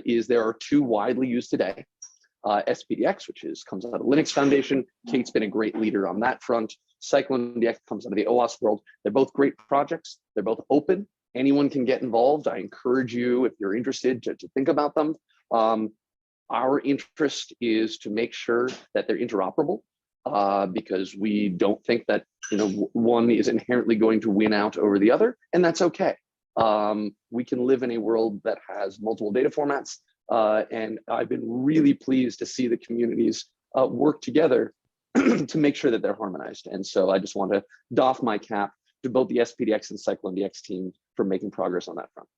is there are two widely used today. SPDX, which comes out of Linux Foundation. Kate's been a great leader on that front. CycloneDX comes out of the OWASP world. They're both great projects. They're both open. Anyone can get involved. I encourage you, if you're interested, to think about them. Our interest is to make sure that they're interoperable, because we don't think that one is inherently going to win out over the other, and that's okay. We can live in a world that has multiple data formats, and I've been really pleased to see the communities work together to make sure that they're harmonized. And so I just want to doff my cap to both the SPDX and CycloneDX team for making progress on that front.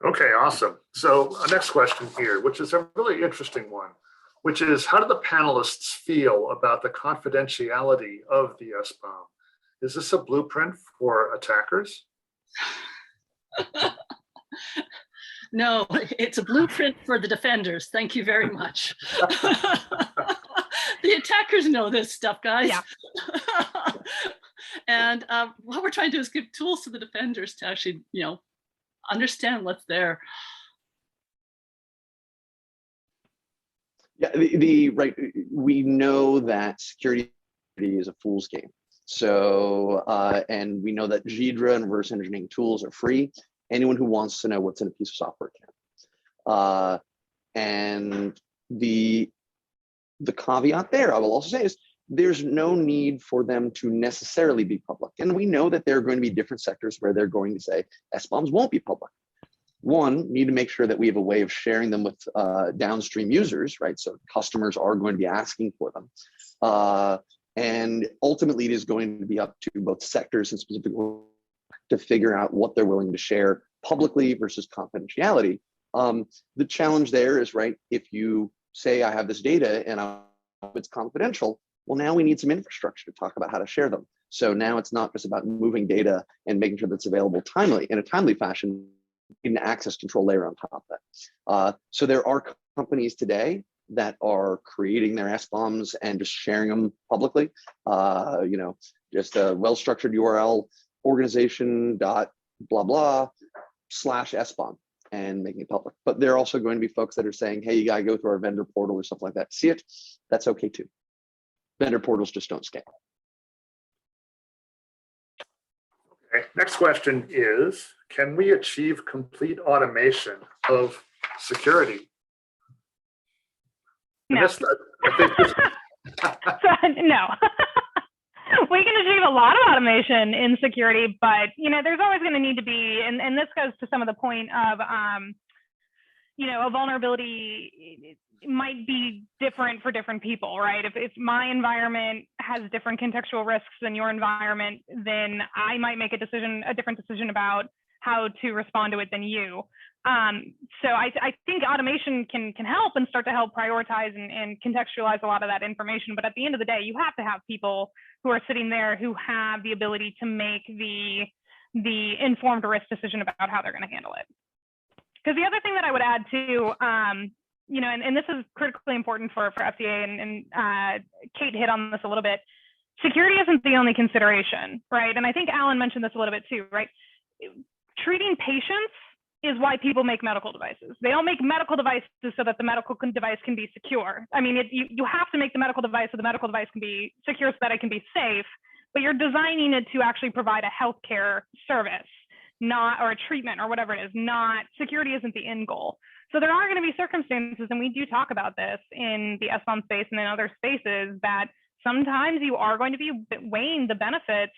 Okay, awesome. So next question here, which is a really interesting one, which is, how do the panelists feel about the confidentiality of the SBOM? Is this a blueprint for attackers? No, it's a blueprint for the defenders. Thank you very much. The attackers know this stuff, guys. Yeah. And what we're trying to do is give tools to the defenders to actually, understand what's there. Yeah, right. We know that security is a fool's game. So, and we know that Ghidra and reverse engineering tools are free. Anyone who wants to know what's in a piece of software can. And the caveat there, I will also say, is there's no need for them to necessarily be public. And we know that there are going to be different sectors where they're going to say SBOMs won't be public. One, need to make sure that we have a way of sharing them with downstream users, right? So customers are going to be asking for them. And ultimately, it is going to be up to both sectors and specifically to figure out what they're willing to share publicly versus confidentiality. The challenge there is, right, if you say, I have this data and it's confidential, well, now we need some infrastructure to talk about how to share them. So now it's not just about moving data and making sure that's available in a timely fashion, in an access control layer on top of that. So there are companies today that are creating their SBOMs and just sharing them publicly. Just a well-structured URL, organization.blah/SBOM, and making it public. But there are also going to be folks that are saying, hey, you gotta go through our vendor portal or something like that to see it. That's okay too. vendor portals just don't scale. Okay. Next question is, can we achieve complete automation of security? No. I think this, No. We can achieve a lot of automation in security, but there's always going to need to be, and this goes to some of the point of, a vulnerability might be different for different people, right? If my environment has different contextual risks than your environment, then I might make a different decision about how to respond to it than you. So I think automation can help and start to help prioritize and contextualize a lot of that information. But at the end of the day, you have to have people who are sitting there who have the ability to make the informed risk decision about how they're going to handle it. Because the other thing that I would add too, and this is critically important for FDA, and Kate hit on this a little bit, security isn't the only consideration, right? And I think Alan mentioned this a little bit too, right? Treating patients is why people make medical devices. They don't make medical devices so that the medical device can be secure. I mean, you have to make the medical device so the medical device can be secure so that it can be safe, but you're designing it to actually provide a healthcare service, or a treatment or whatever it is. Not security isn't the end goal. So there are going to be circumstances, and we do talk about this in the SBOM space and in other spaces, that sometimes you are going to be weighing the benefits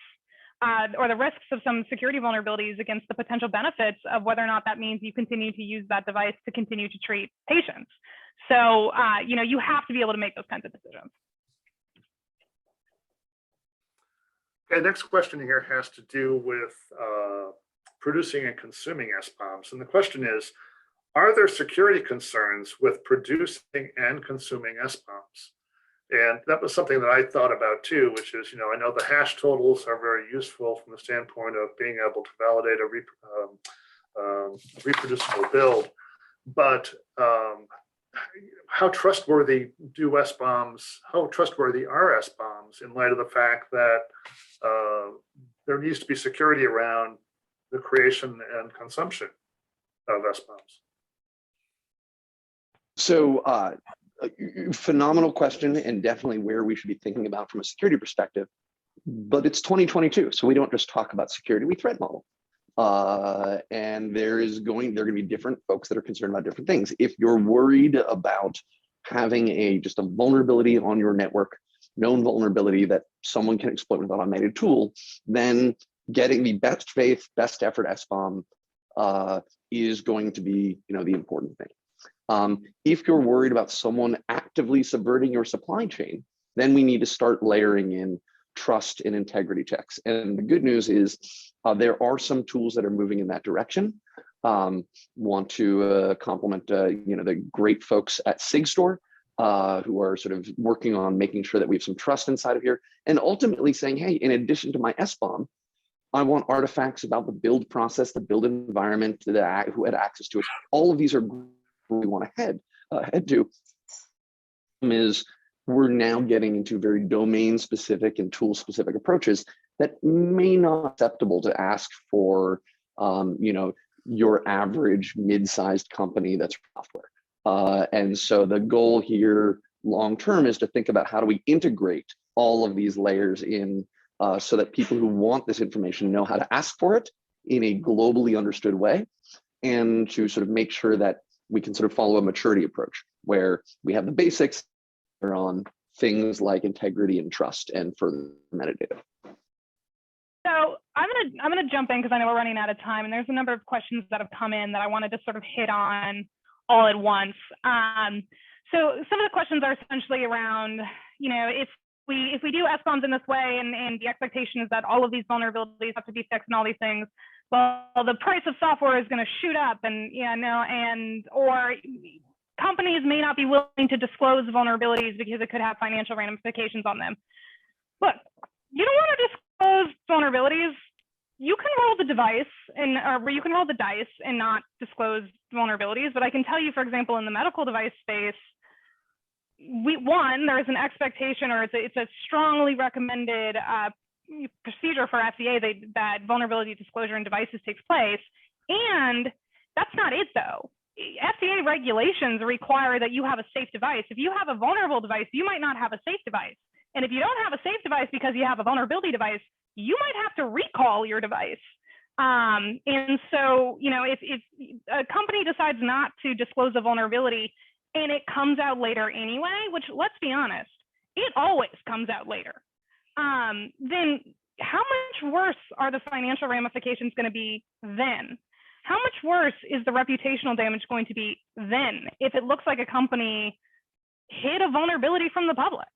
or the risks of some security vulnerabilities against the potential benefits of whether or not that means you continue to use that device to continue to treat patients. So, you have to be able to make those kinds of decisions. Okay, next question here has to do with producing and consuming SBOMs. And the question is, are there security concerns with producing and consuming SBOMs? And that was something that I thought about too, which is, I know the hash totals are very useful from the standpoint of being able to validate a reproducible build, but how trustworthy are SBOMs in light of the fact that there needs to be security around the creation and consumption of SBOMs? So phenomenal question, and definitely where we should be thinking about from a security perspective. But it's 2022, so we don't just talk about security, we threat model. And there are going to be different folks that are concerned about different things. If you're worried about having just a vulnerability on your network, known vulnerability that someone can exploit with an automated tool, then getting the best faith, best effort SBOM is going to be the important thing. If you're worried about someone actively subverting your supply chain, then we need to start layering in trust and integrity checks. And the good news is there are some tools that are moving in that direction. Want to compliment the great folks at SigStore who are sort of working on making sure that we have some trust inside of here, and ultimately saying, hey, in addition to my SBOM, I want artifacts about the build process, the build environment, who had access to it. All of these are we want to head to. Is we're now getting into very domain specific and tool specific approaches that may not be acceptable to ask for your average mid-sized company that's software. And so the goal here long term is to think about how do we integrate all of these layers in so that people who want this information know how to ask for it in a globally understood way, and to sort of make sure that we can sort of follow a maturity approach where we have the basics on things like integrity and trust and further metadata. So I'm gonna jump in because I know we're running out of time, and there's a number of questions that have come in that I wanted to sort of hit on all at once. So some of the questions are essentially around, if we do SBOMs in this way, and the expectation is that all of these vulnerabilities have to be fixed and all these things, well, the price of software is going to shoot up, or companies may not be willing to disclose vulnerabilities because it could have financial ramifications on them. Look, you don't want to disclose vulnerabilities. You can roll the device or you can roll the dice and not disclose vulnerabilities. But I can tell you, for example, in the medical device space, there's an expectation, or it's a strongly recommended procedure for FDA that vulnerability disclosure in devices takes place. And that's not it though. FDA regulations require that you have a safe device. If you have a vulnerable device, you might not have a safe device. And if you don't have a safe device because you have a vulnerability device, you might have to recall your device. And so, you know, if a company decides not to disclose a vulnerability and it comes out later anyway, which, let's be honest, it always comes out later, then how much worse are the financial ramifications going to be then? How much worse is the reputational damage going to be then if it looks like a company hid a vulnerability from the public?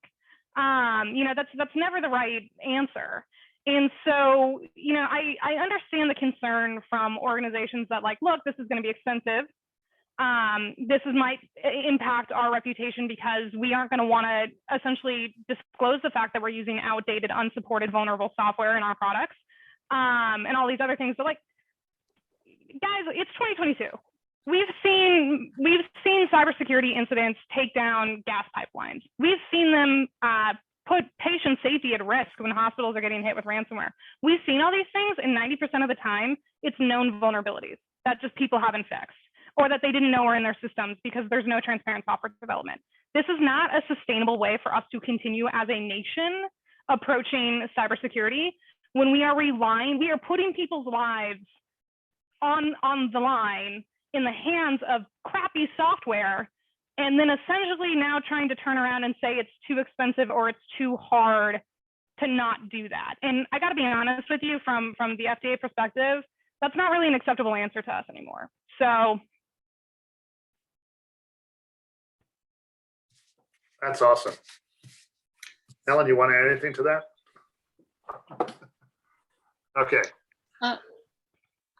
You know, that's never the right answer. And so, you know, I understand the concern from organizations that, like, look, this is going to be expensive. Might impact our reputation because we aren't going to want to essentially disclose the fact that we're using outdated, unsupported, vulnerable software in our products, and all these other things. But, like, guys, it's 2022. We've seen cybersecurity incidents take down gas pipelines. We've seen them put patient safety at risk when hospitals are getting hit with ransomware. We've seen all these things, and 90% of the time, it's known vulnerabilities that just people haven't fixed, or that they didn't know were in their systems because there's no transparent software development. This is not a sustainable way for us to continue as a nation approaching cybersecurity when we are putting people's lives on the line in the hands of crappy software, and then essentially now trying to turn around and say it's too expensive or it's too hard to not do that. And I got to be honest with you, from the FDA perspective, that's not really an acceptable answer to us anymore. So That's awesome. Ellen, you want to add anything to that? Okay.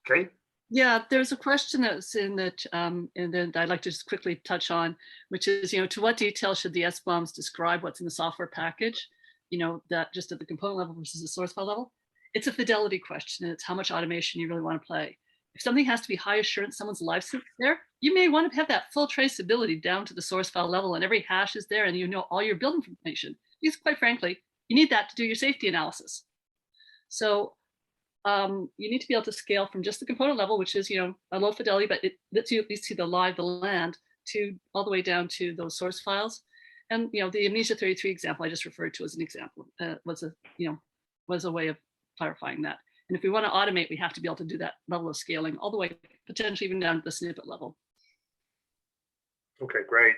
Kate? Yeah, there's a question that's in that, and then I'd like to just quickly touch on, which is, you know, to what detail should the SBOMs describe what's in the software package? You know, that just at the component level versus the source file level. It's a fidelity question, and it's how much automation you really want to play. If something has to be high assurance, someone's life's there, you may want to have that full traceability down to the source file level, and every hash is there, and you know all your build information. Because quite frankly, you need that to do your safety analysis. So you need to be able to scale from just the component level, which is, you know, a low fidelity, but it lets you at least see the land, to all the way down to those source files. And, you know, the Amnesia 33 example I just referred to as an example was a way of clarifying that. And if we want to automate, we have to be able to do that level of scaling all the way, potentially even down to the snippet level. Okay, great.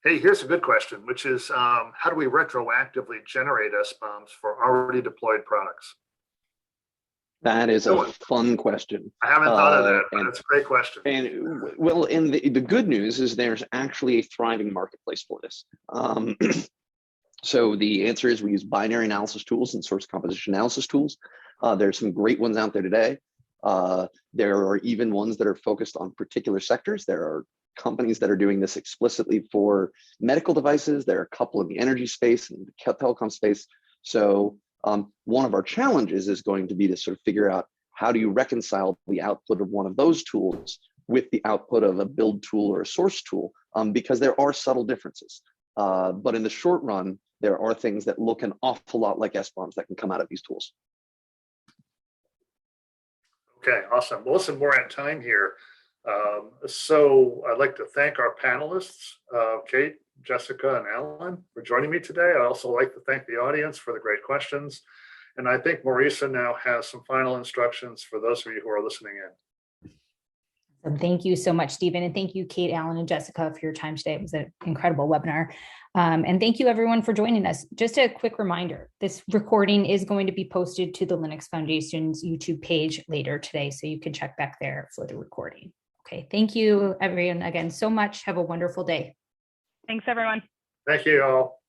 Hey, here's a good question, which is how do we retroactively generate SBOMs for already deployed products? That is a fun question. I haven't thought of that, but it's a great question. And well, and the good news is there's actually a thriving marketplace for this. So the answer is we use binary analysis tools and source composition analysis tools. There's some great ones out there today. There are even ones that are focused on particular sectors. There are companies that are doing this explicitly for medical devices. There are a couple in the energy space and the telecom space. So one of our challenges is going to be to sort of figure out how do you reconcile the output of one of those tools with the output of a build tool or a source tool, because there are subtle differences. But in the short run, there are things that look an awful lot like SBOMs that can come out of these tools. Okay, awesome. Well, listen, we're at time here. So I'd like to thank our panelists, Kate, Jessica, and Alan, for joining me today. I'd also like to thank the audience for the great questions. And I think Marisa now has some final instructions for those of you who are listening in. Thank you so much, Stephen. And thank you, Kate, Alan, and Jessica, for your time today. It was an incredible webinar. And thank you, everyone, for joining us. Just a quick reminder, this recording is going to be posted to the Linux Foundation's YouTube page later today, so you can check back there for the recording. Okay, thank you, everyone, again, so much. Have a wonderful day. Thanks, everyone. Thank you all.